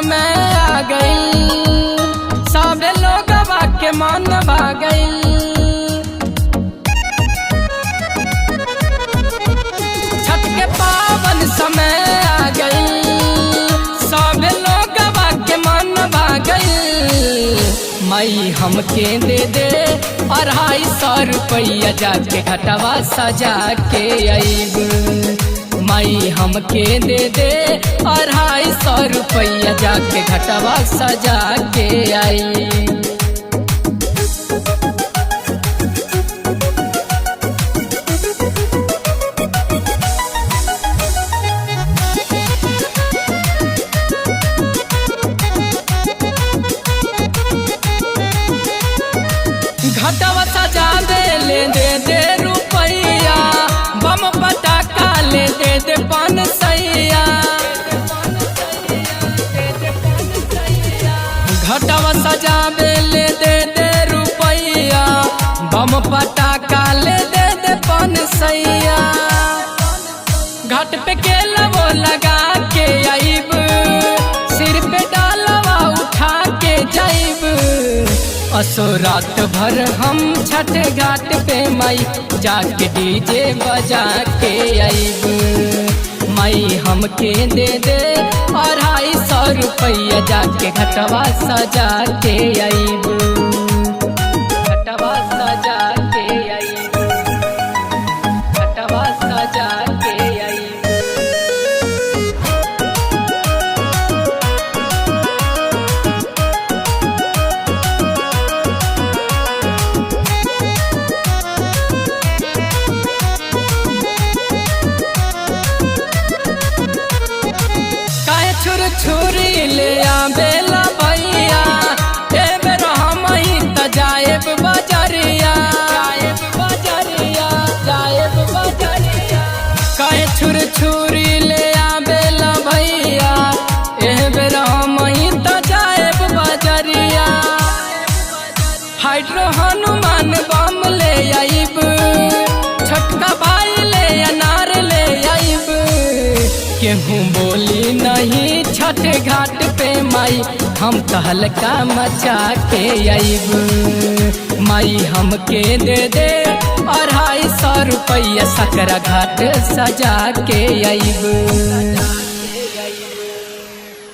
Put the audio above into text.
समय आ गई, सब लोग के मन भा गई। छठ के पावन समय आ गई, सब लोग के मन भा गई। माई हमके दे दे 250 रुपया, जाके घटवा सजा के आईब। माई हमके दे दे 250 रुपया, जाके घटवा सजा के आई। घटवा सजा ले दे रुपया, बम पटाखा ले दे 500। घटवा सजा ले दे रुपया, बम पटाखा ले दे 500। घाट पे केलवो लगा के आईब, सिर पे डालवा उठा के जाइब। असो रात भर हम छठ घाट पे माई, जाके डीजे बजा के आईब। माई हमके दे दे 250 रुपया, जाके घटवा सजा के आईब। घटवा सजा के आईब, घटवा सजा के आईब। छुरी ले आबेला भैया, ए बेर हम ही त जाएब बजरिया, जाएब बजरिया, जाएब बजरिया। कहे छुरी ले आबेला भैया, ए बेर हम ही त जाएब बजरिया। हाइड्रो हनुमान बम ले आइब, छोटका भाई ले अनार ले आइब। केहू बोली नहीं छठ घाट पे माई, हम तहलका मचा के आईब। माई हमके दे दे 250 रुपया, सकरा घाट सजा के आईब।